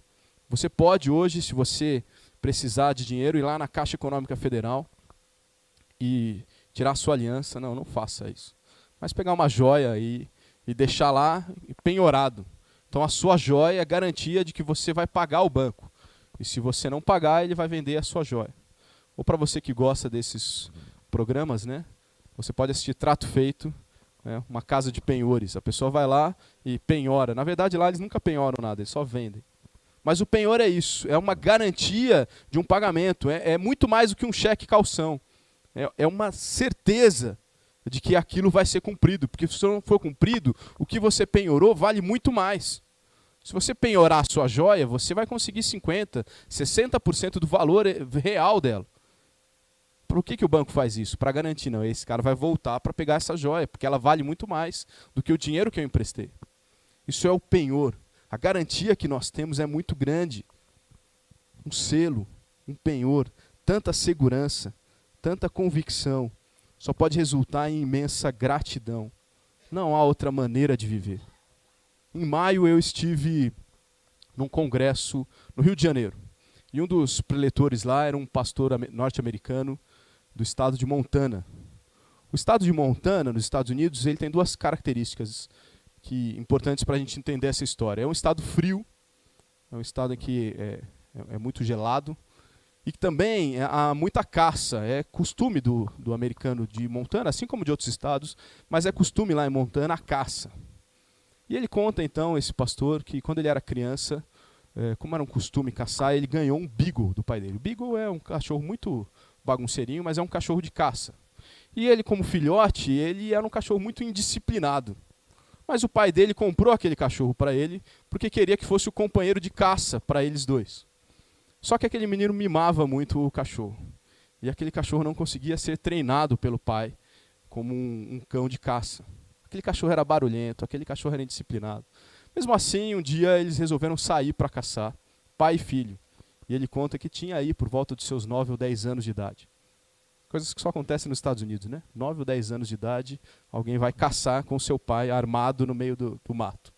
Você pode hoje, se você precisar de dinheiro, ir lá na Caixa Econômica Federal e tirar a sua aliança. Não faça isso. Mas pegar uma joia e deixar lá penhorado. Então a sua joia é a garantia de que você vai pagar o banco. E se você não pagar, ele vai vender a sua joia. Ou para você que gosta desses programas, né? Você pode assistir Trato Feito, né? Uma casa de penhores. A pessoa vai lá e penhora. Na verdade, lá eles nunca penhoram nada, eles só vendem. Mas o penhor é isso, é uma garantia de um pagamento. É muito mais do que um cheque calção. É uma certeza de que aquilo vai ser cumprido. Porque se não for cumprido, o que você penhorou vale muito mais. Se você penhorar a sua joia, você vai conseguir 50%, 60% do valor real dela. Por que o banco faz isso? Para garantir, não, esse cara vai voltar para pegar essa joia, porque ela vale muito mais do que o dinheiro que eu emprestei. Isso é o penhor. A garantia que nós temos é muito grande. Um selo, um penhor, tanta segurança, tanta convicção, só pode resultar em imensa gratidão. Não há outra maneira de viver. Em maio eu estive num congresso no Rio de Janeiro. E um dos preletores lá era um pastor norte-americano do estado de Montana. O estado de Montana, nos Estados Unidos, ele tem duas características importantes para a gente entender essa história. É um estado frio, é um estado em que é muito gelado, e que também há muita caça. É costume do americano de Montana, assim como de outros estados, mas é costume lá em Montana a caça. E ele conta, então, esse pastor, que quando ele era criança, como era um costume caçar, ele ganhou um beagle do pai dele. O beagle é um cachorro muito bagunceirinho, mas é um cachorro de caça. E ele, como filhote, ele era um cachorro muito indisciplinado. Mas o pai dele comprou aquele cachorro para ele, porque queria que fosse o companheiro de caça para eles dois. Só que aquele menino mimava muito o cachorro. E aquele cachorro não conseguia ser treinado pelo pai como um cão de caça. Aquele cachorro era barulhento, aquele cachorro era indisciplinado. Mesmo assim, um dia eles resolveram sair para caçar, pai e filho. E ele conta que tinha aí por volta de seus 9 ou 10 anos de idade. Coisas que só acontecem nos Estados Unidos, né? 9 ou 10 anos de idade, alguém vai caçar com seu pai armado no meio do mato.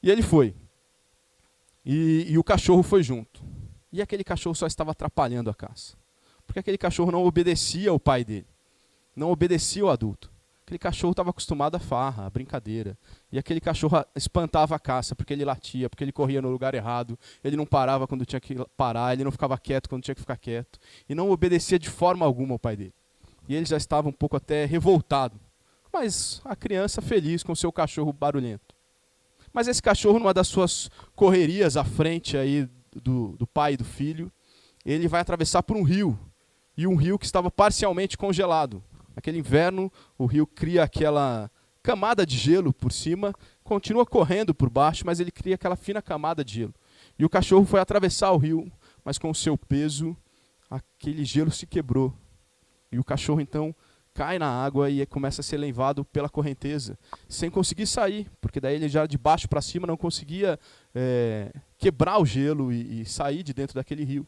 E ele foi. E o cachorro foi junto. E aquele cachorro só estava atrapalhando a caça. Porque aquele cachorro não obedecia ao pai dele. Não obedecia ao adulto. Aquele cachorro estava acostumado à farra, à brincadeira. E aquele cachorro espantava a caça, porque ele latia, porque ele corria no lugar errado, ele não parava quando tinha que parar, ele não ficava quieto quando tinha que ficar quieto. E não obedecia de forma alguma ao pai dele. E ele já estava um pouco até revoltado. Mas a criança feliz com seu cachorro barulhento. Mas esse cachorro, numa das suas correrias à frente aí do pai e do filho, ele vai atravessar por um rio. E um rio que estava parcialmente congelado. Naquele inverno, o rio cria aquela camada de gelo por cima, continua correndo por baixo, mas ele cria aquela fina camada de gelo. E o cachorro foi atravessar o rio, mas com o seu peso, aquele gelo se quebrou. E o cachorro então cai na água e começa a ser levado pela correnteza, sem conseguir sair, porque daí ele já de baixo para cima não conseguia quebrar o gelo e sair de dentro daquele rio.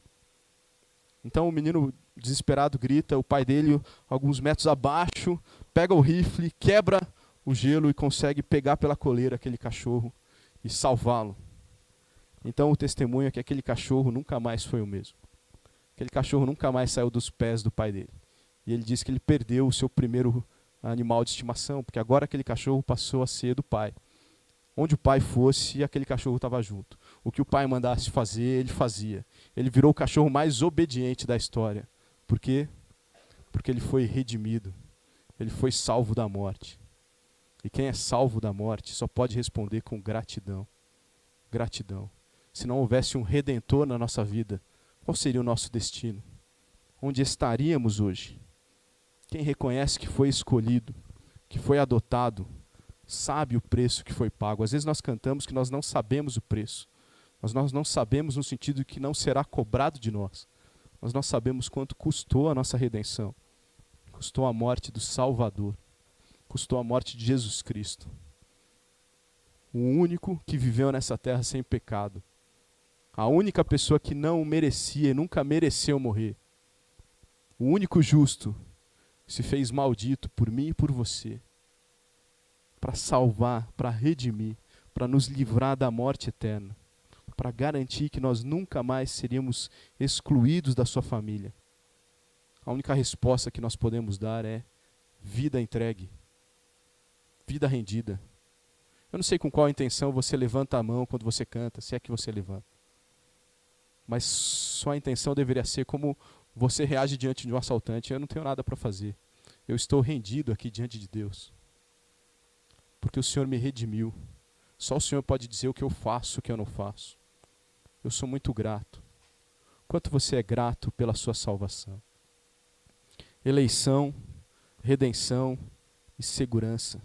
Então o menino desesperado grita, o pai dele, alguns metros abaixo, pega o rifle, quebra o gelo e consegue pegar pela coleira aquele cachorro e salvá-lo. Então o testemunho é que aquele cachorro nunca mais foi o mesmo. Aquele cachorro nunca mais saiu dos pés do pai dele. E ele disse que ele perdeu o seu primeiro animal de estimação, porque agora aquele cachorro passou a ser do pai. Onde o pai fosse, aquele cachorro estava junto. O que o pai mandasse fazer, ele fazia. Ele virou o cachorro mais obediente da história. Por quê? Porque ele foi redimido. Ele foi salvo da morte. E quem é salvo da morte só pode responder com gratidão. Gratidão. Se não houvesse um redentor na nossa vida, qual seria o nosso destino? Onde estaríamos hoje? Quem reconhece que foi escolhido, que foi adotado, sabe o preço que foi pago. Às vezes nós cantamos que nós não sabemos o preço. Mas nós não sabemos no sentido de que não será cobrado de nós. Mas nós sabemos quanto custou a nossa redenção. Custou a morte do Salvador. Custou a morte de Jesus Cristo. O único que viveu nessa terra sem pecado. A única pessoa que não merecia e nunca mereceu morrer. O único justo se fez maldito por mim e por você. Para salvar, para redimir, para nos livrar da morte eterna. Para garantir que nós nunca mais seríamos excluídos da sua família. A única resposta que nós podemos dar é vida entregue. Vida rendida. Eu não sei com qual intenção você levanta a mão quando você canta, se é que você levanta. Mas sua intenção deveria ser como você reage diante de um assaltante. Eu não tenho nada para fazer. Eu estou rendido aqui diante de Deus. Porque o Senhor me redimiu. Só o Senhor pode dizer o que eu faço, o que eu não faço. Eu sou muito grato. Quanto você é grato pela sua salvação? Eleição, redenção e segurança.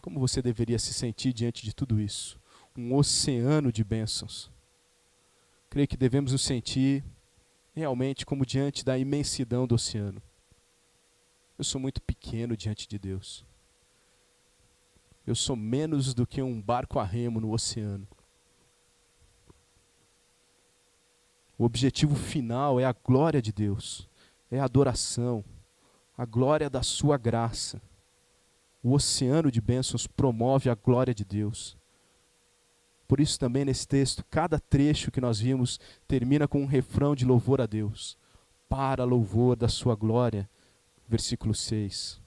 Como você deveria se sentir diante de tudo isso? Um oceano de bênçãos. Creio que devemos nos sentir realmente como diante da imensidão do oceano. Eu sou muito pequeno diante de Deus. Eu sou menos do que um barco a remo no oceano. O objetivo final é a glória de Deus, é a adoração, a glória da sua graça. O oceano de bênçãos promove a glória de Deus. Por isso também nesse texto, cada trecho que nós vimos termina com um refrão de louvor a Deus. Para louvor da sua glória, versículo 6.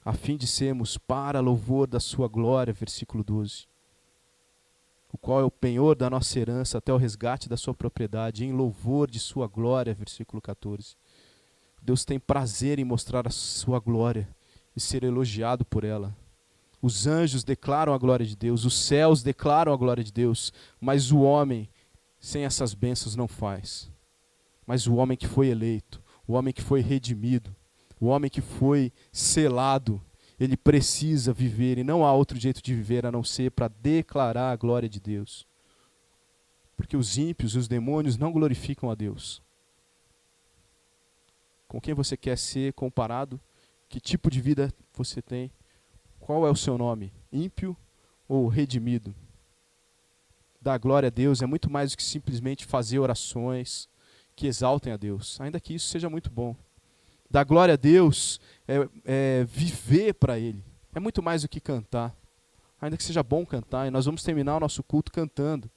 A fim de sermos para louvor da sua glória, versículo 12. O qual é o penhor da nossa herança até o resgate da sua propriedade, em louvor de sua glória, versículo 14. Deus tem prazer em mostrar a sua glória e ser elogiado por ela. Os anjos declaram a glória de Deus, os céus declaram a glória de Deus, mas o homem, sem essas bênçãos, não faz. Mas o homem que foi eleito, o homem que foi redimido, o homem que foi selado, ele precisa viver, e não há outro jeito de viver a não ser para declarar a glória de Deus. Porque os ímpios e os demônios não glorificam a Deus. Com quem você quer ser comparado? Que tipo de vida você tem? Qual é o seu nome? Ímpio ou redimido? Dar glória a Deus é muito mais do que simplesmente fazer orações que exaltem a Deus, ainda que isso seja muito bom. Dar glória a Deus é viver para Ele. É muito mais do que cantar. Ainda que seja bom cantar, e nós vamos terminar o nosso culto cantando.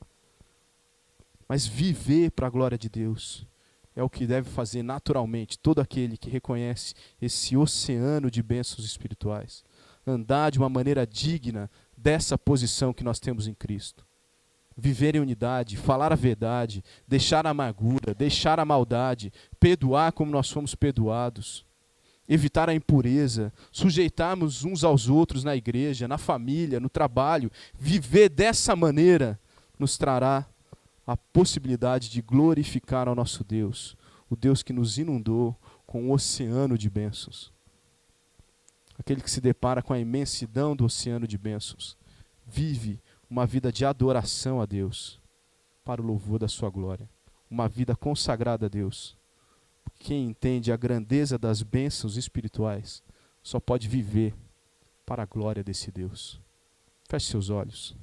Mas viver para a glória de Deus é o que deve fazer naturalmente todo aquele que reconhece esse oceano de bênçãos espirituais. Andar de uma maneira digna dessa posição que nós temos em Cristo. Viver em unidade, falar a verdade, deixar a amargura, deixar a maldade, perdoar como nós fomos perdoados, evitar a impureza, sujeitarmos uns aos outros na igreja, na família, no trabalho. Viver dessa maneira nos trará a possibilidade de glorificar ao nosso Deus, o Deus que nos inundou com um oceano de bênçãos. Aquele que se depara com a imensidão do oceano de bênçãos, vive uma vida de adoração a Deus, para o louvor da sua glória. uma vida consagrada a Deus. Quem entende a grandeza das bênçãos espirituais só pode viver para a glória desse Deus. Feche seus olhos.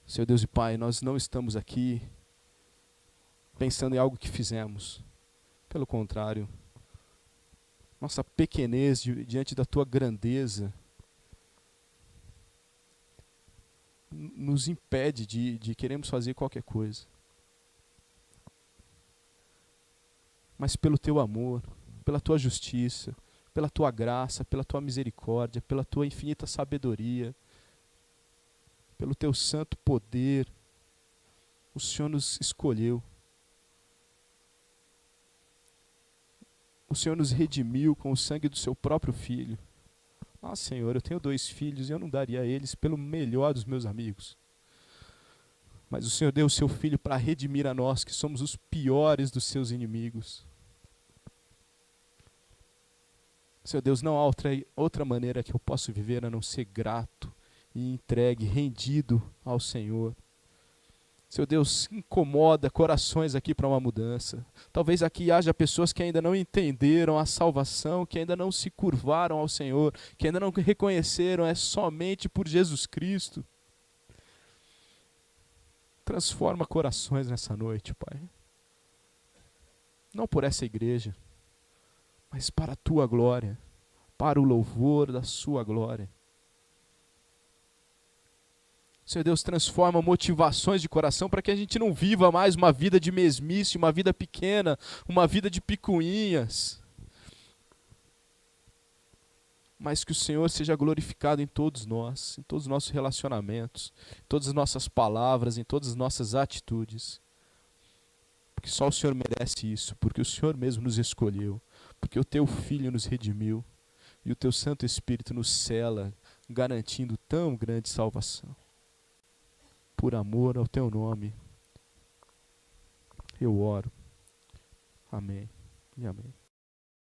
Senhor Deus e Pai, nós não estamos aqui pensando em algo que fizemos. Pelo contrário, nossa pequenez diante da Tua grandeza nos impede de queremos fazer qualquer coisa. Mas pelo Teu amor, pela Tua justiça, pela Tua graça, pela Tua misericórdia, pela Tua infinita sabedoria, pelo Teu santo poder, o Senhor nos escolheu. O Senhor nos redimiu com o sangue do Seu próprio Filho. Ah, Senhor, eu tenho 2 filhos e eu não daria a eles pelo melhor dos meus amigos. Mas o Senhor deu o Seu Filho para redimir a nós, que somos os piores dos Seus inimigos. Senhor Deus, não há outra maneira que eu possa viver a não ser grato e entregue, rendido ao Senhor. Senhor Deus, incomoda corações aqui para uma mudança. Talvez aqui haja pessoas que ainda não entenderam a salvação, que ainda não se curvaram ao Senhor, que ainda não reconheceram, é somente por Jesus Cristo. Transforma corações nessa noite, Pai. Não por essa igreja, mas para a Tua glória, para o louvor da Sua glória. Senhor Deus, transforma motivações de coração para que a gente não viva mais uma vida de mesmice, uma vida pequena, uma vida de picuinhas. Mas que o Senhor seja glorificado em todos nós, em todos os nossos relacionamentos, em todas as nossas palavras, em todas as nossas atitudes. Porque só o Senhor merece isso, porque o Senhor mesmo nos escolheu, porque o Teu Filho nos redimiu e o Teu Santo Espírito nos cela, garantindo tão grande salvação. Por amor ao Teu nome, eu oro. Amém e amém.